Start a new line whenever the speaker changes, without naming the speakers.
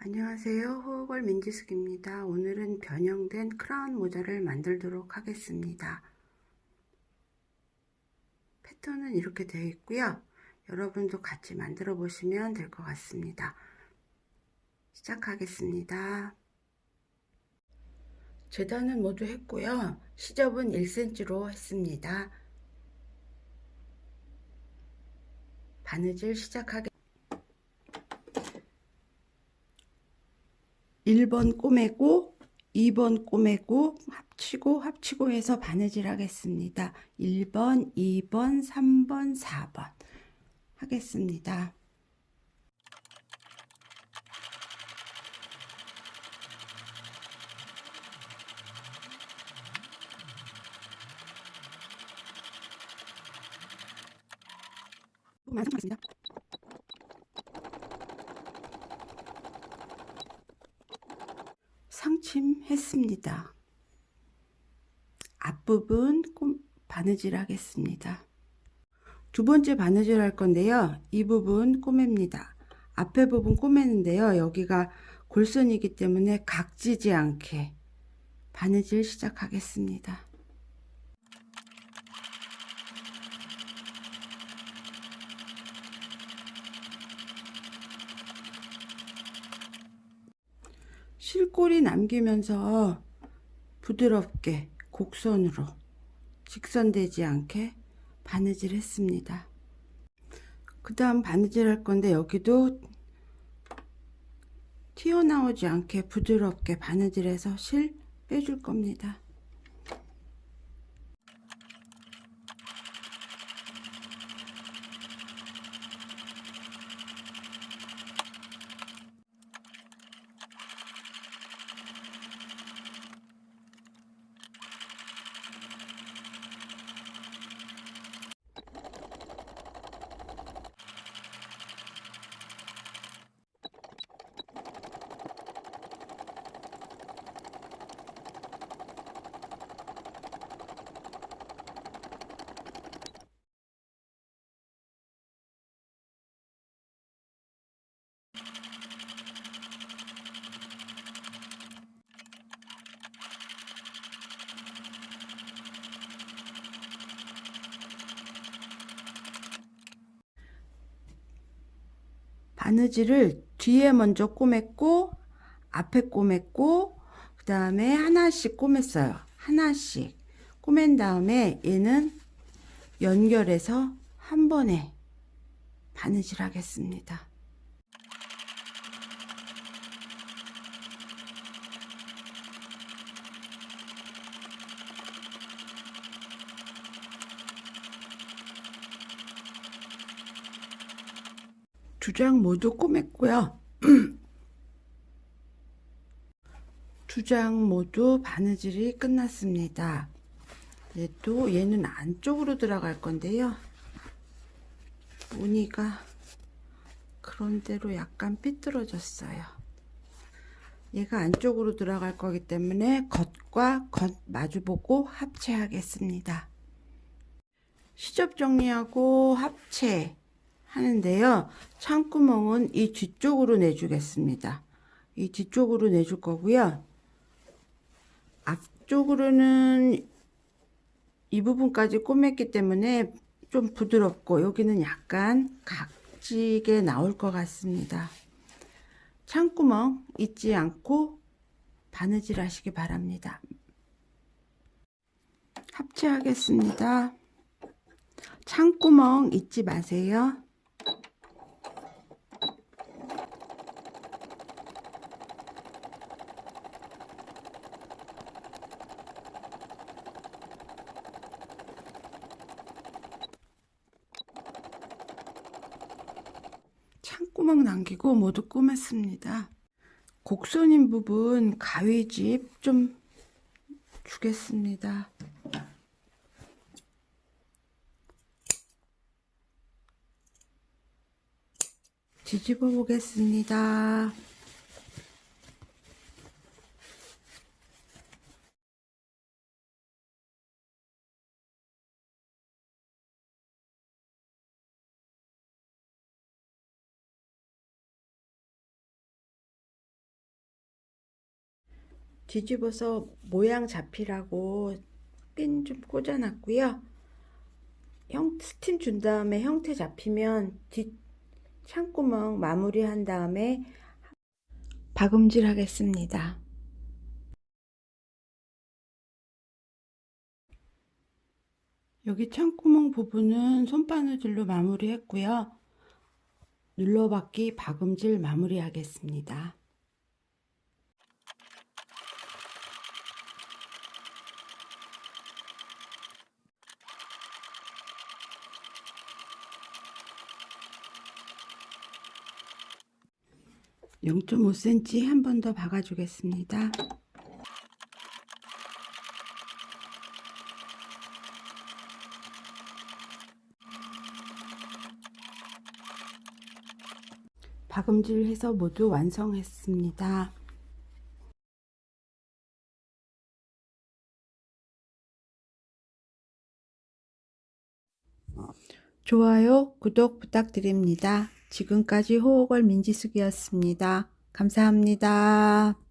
안녕하세요. 호흡을 민지숙입니다. 오늘은 변형된 크라운 모자를 만들도록 하겠습니다. 패턴은 이렇게 되어 있고요. 여러분도 같이 만들어 보시면 될 것 같습니다. 시작하겠습니다. 재단은 모두 했고요. 시접은 1cm로 했습니다. 바느질 시작하겠습니다. 1번 꼬매고 2번 꼬매고 합치고 해서 바느질 하겠습니다. 1번, 2번, 3번, 4번 하겠습니다. 완성하겠습니다. 상침했습니다. 앞부분 바느질 하겠습니다. 두 번째 바느질 할 건데요. 이 부분 꼬맵니다. 앞에 부분 꼬매는데요. 여기가 골선이기 때문에 각지지 않게 바느질 시작하겠습니다. 실골이 남기면서 부드럽게 곡선으로 직선되지 않게 바느질 했습니다. 그 다음 바느질 할 건데 여기도 튀어나오지 않게 부드럽게 바느질해서 실 빼줄 겁니다. 바느질을 뒤에 먼저 꼬맸고 앞에 꼬맸고 그 다음에 하나씩 꼬맸어요. 하나씩 꼬맨 다음에 얘는 연결해서 한 번에 바느질 하겠습니다. 두 장 모두 꼬맸고요. 두 장 모두 바느질이 끝났습니다. 또 얘는 안쪽으로 들어갈 건데요. 무늬가 그런대로 약간 삐뚤어졌어요. 얘가 안쪽으로 들어갈 거기 때문에 겉과 겉 마주보고 합체하겠습니다. 시접 정리하고 합체 하는데요. 창구멍은 이 뒤쪽으로 내주겠습니다. 이 뒤쪽으로 내줄 거고요. 앞쪽으로는 이 부분까지 꼬맸기 때문에 좀 부드럽고 여기는 약간 각지게 나올 것 같습니다. 창구멍 잊지 않고 바느질 하시기 바랍니다. 합체하겠습니다. 창구멍 잊지 마세요. 창구멍 남기고 모두 꼬맸습니다. 곡선인 부분 가위집 좀 주겠습니다. 뒤집어 보겠습니다. 뒤집어서 모양 잡히라고 핀 좀 꽂아놨고요. 스팀 준 다음에 형태 잡히면 뒷 창구멍 마무리한 다음에 박음질 하겠습니다. 여기 창구멍 부분은 손바느질로 마무리했고요. 눌러받기 박음질 마무리 하겠습니다. (0.5cm) 한 번 더 박아주겠습니다. 박음질해서 모두 완성했습니다. 좋아요, 구독 부탁드립니다. 지금까지 호호걸 민지숙이었습니다. 감사합니다.